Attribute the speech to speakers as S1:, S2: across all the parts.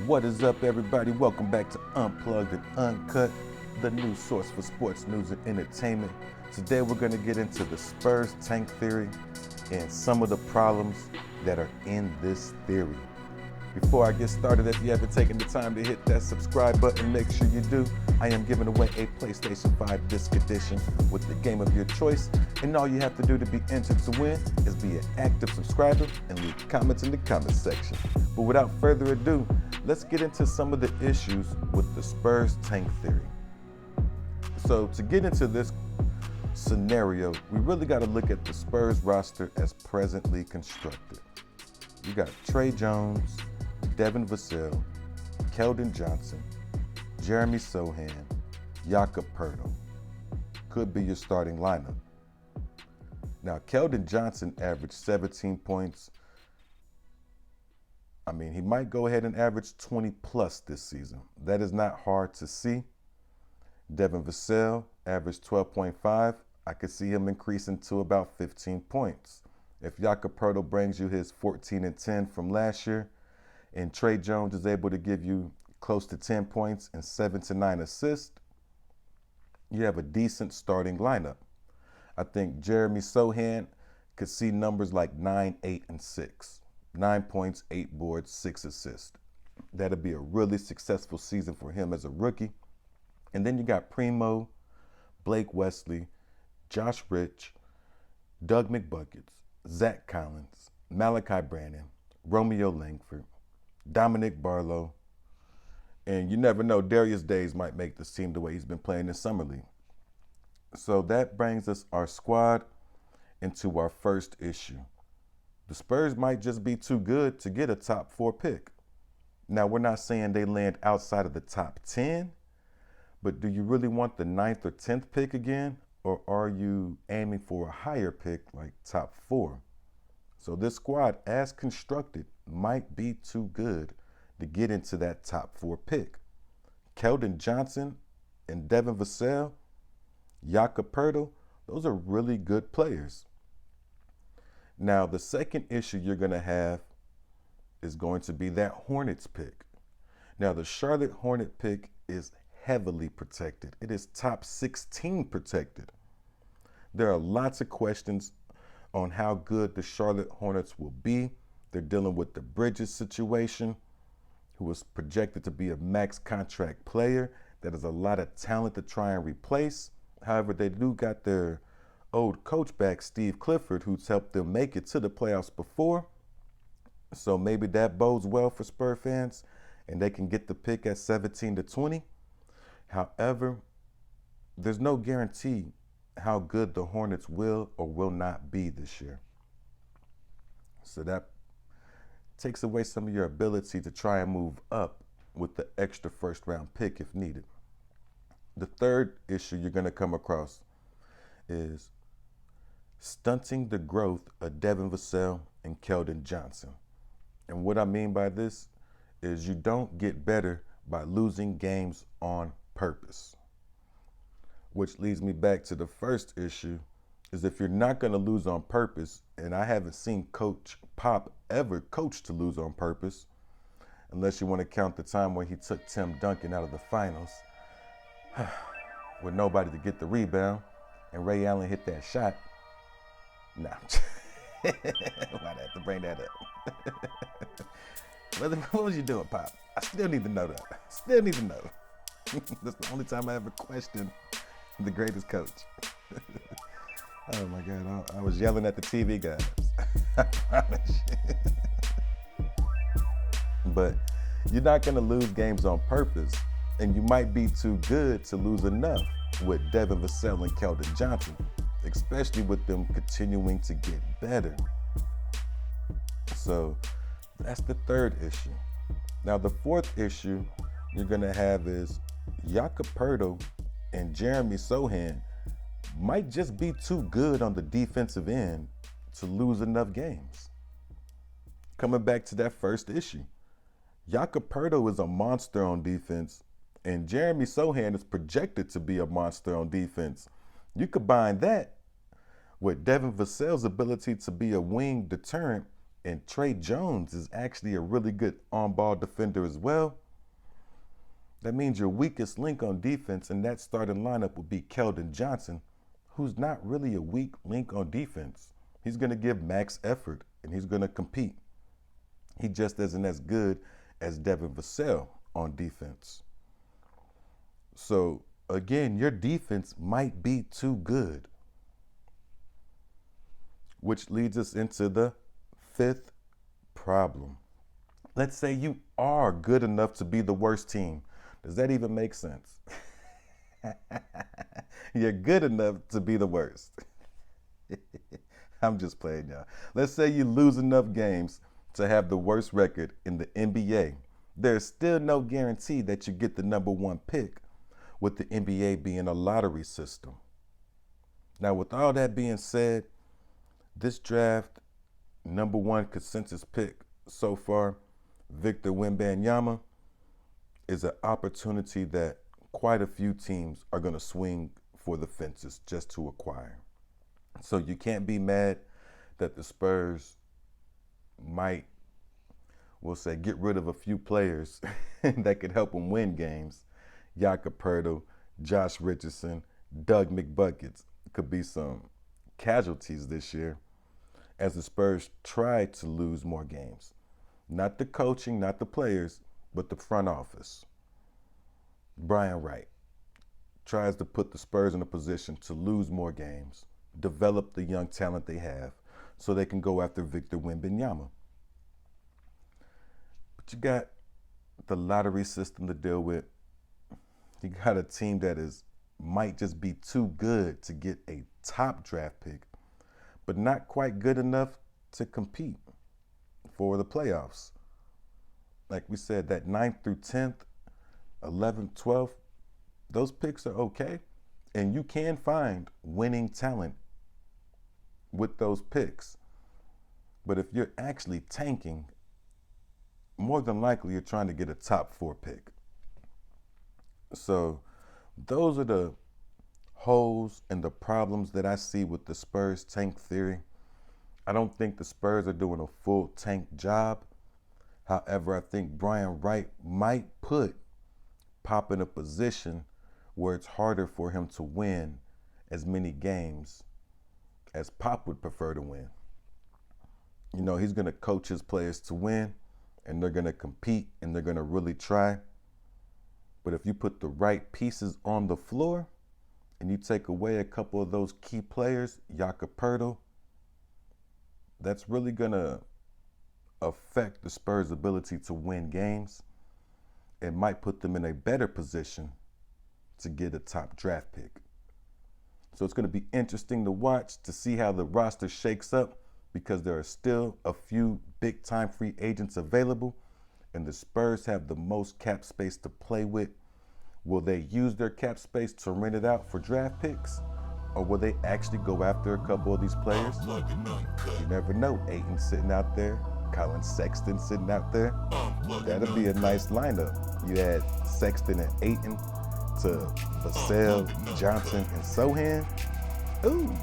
S1: What is up, everybody? Welcome back to Unplugged and Uncut, the new source for sports news and entertainment. Today we're going to get into the Spurs tank theory and some of the problems that are in this theory. Before I get started, if you haven't taken the time to hit that subscribe button, make sure you do. I am giving away a PlayStation 5 disc edition with the game of your choice, and all you have to do to be entered to win is be an active subscriber and leave comments in the comment section. But without further ado, let's get into some of the issues with the Spurs tank theory. So to get into this scenario, we really got to look at the Spurs roster as presently constructed. You got Tre Jones, Devin Vassell, Keldon Johnson, Jeremy Sochan, Jakob Poeltl. Could be your starting lineup. Now, Keldon Johnson averaged 17 points. I mean, he might go ahead and average 20 plus this season. That is not hard to see. Devin Vassell averaged 12.5. I could see him increasing to about 15 points. If Jakob Poeltl brings you his 14 and 10 from last year, and Tre Jones is able to give you close to 10 points and 7 to 9 assists, you have a decent starting lineup. I think Jeremy Sochan could see numbers like 9, 8, and 6. 9 points, 8 boards, 6 assists. That'll be a really successful season for him as a rookie. And then you got Primo, Blake Wesley, Josh Rich, Doug McBuckets, Zach Collins, Malachi Branham, Romeo Langford, Dominic Barlow, and you never know, Darius Days might make this team the way he's been playing in Summer League. So that brings us our squad into our first issue. The Spurs might just be too good to get a top 4 pick. Now, we're not saying they land outside of the top 10, but do you really want the 9th or 10th pick again? Or are you aiming for a higher pick like top 4? So this squad, as constructed, might be too good to get into that top 4 pick. Keldon Johnson and Devin Vassell, Jakob Poeltl, those are really good players. Now, the second issue you're going to have is going to be that Hornets pick. Now, the Charlotte Hornet pick is heavily protected. It is top 16 protected. There are lots of questions on how good the Charlotte Hornets will be. They're dealing with the Bridges situation, who was projected to be a max contract player. That is a lot of talent to try and replace. However, they do got their old coach back, Steve Clifford, who's helped them make it to the playoffs before. So maybe that bodes well for Spurs fans, and they can get the pick at 17 to 20. However, there's no guarantee how good the Hornets will or will not be this year. So that takes away some of your ability to try and move up with the extra first-round pick if needed. The third issue you're going to come across is stunting the growth of Devin Vassell and Keldon Johnson. And what I mean by this is you don't get better by losing games on purpose. Which leads me back to the first issue, is if you're not going to lose on purpose, and I haven't seen Coach Pop ever coach to lose on purpose, unless you want to count the time when he took Tim Duncan out of the finals with nobody to get the rebound, and Ray Allen hit that shot. Nah. Why'd I have to bring that up? What was you doing, Pop? I still need to know that. Still need to know. That's the only time I ever questioned the greatest coach. Oh my God, I was yelling at the TV guys. I promise you. But you're not gonna lose games on purpose, and you might be too good to lose enough with Devin Vassell and Keldon Johnson, especially with them continuing to get better. So that's the third issue. Now the fourth issue you're gonna have is Jakob Poeltl and Jeremy Sochan might just be too good on the defensive end to lose enough games. Coming back to that first issue, Jakob Poeltl is a monster on defense, and Jeremy Sochan is projected to be a monster on defense. You combine that with Devin Vassell's ability to be a wing deterrent And Trey Jones is actually a really good on-ball defender as well. That means your weakest link on defense in that starting lineup would be Keldon Johnson, who's not really a weak link on defense. He's going to give max effort, and he's going to compete. He just isn't as good as Devin Vassell on defense. So, again, your defense might be too good. Which leads us into the fifth problem. Let's say you are good enough to be the worst team. Does that even make sense? You're good enough to be the worst. I'm just playing, y'all. Let's say you lose enough games to have the worst record in the NBA. There's still no guarantee that you get the #1 pick, with the NBA being a lottery system. Now, with all that being said, this draft, #1 consensus pick so far, Victor Wembanyama, is an opportunity that quite a few teams are going to swing for the fences just to acquire. So you can't be mad that the Spurs might, we'll say, get rid of a few players that could help them win games. Jakob Poeltl, Josh Richardson, Doug McBuckets could be some casualties this year as the Spurs try to lose more games. Not the coaching, not the players, but the front office. Brian Wright tries to put the Spurs in a position to lose more games, develop the young talent they have so they can go after Victor Wembanyama. But you got the lottery system to deal with. You got a team that might just be too good to get a top draft pick, but not quite good enough to compete for the playoffs. Like we said, that 9th through 10th, 11th, 12th, those picks are okay. And you can find winning talent with those picks. But if you're actually tanking, more than likely you're trying to get a top 4 pick. So those are the holes and the problems that I see with the Spurs tank theory. I don't think the Spurs are doing a full tank job. However, I think Brian Wright might put Pop in a position where it's harder for him to win as many games as Pop would prefer to win. You know, he's going to coach his players to win, and they're going to compete, and they're going to really try. But if you put the right pieces on the floor and you take away a couple of those key players, Jakob Poeltl, that's really going to affect the Spurs' ability to win games. It might put them in a better position to get a top draft pick. So it's going to be interesting to watch to see how the roster shakes up, because there are still a few big-time free agents available, and the Spurs have the most cap space to play with. Will they use their cap space to rent it out for draft picks, or will they actually go after a couple of these players? You never know. Ayton sitting out there, Colin Sexton sitting out there. That'll be a nice lineup. You had Sexton and Ayton to Vassell, Johnson, and Sohan. Ooh,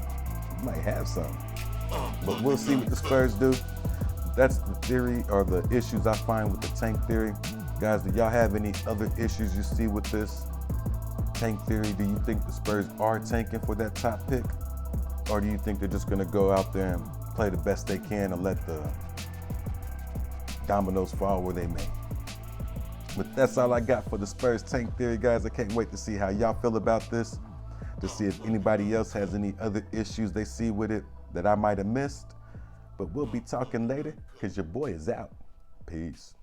S1: you might have some. But we'll see what the Spurs do. That's the theory, or the issues I find with the tank theory. Guys, do y'all have any other issues you see with this tank theory? Do you think the Spurs are tanking for that top pick? Or do you think they're just going to go out there and play the best they can and let the dominoes fall where they may? But that's all I got for the Spurs tank theory, guys. I can't wait to see how y'all feel about this, to see if anybody else has any other issues they see with it that I might have missed. But we'll be talking later, because your boy is out. Peace.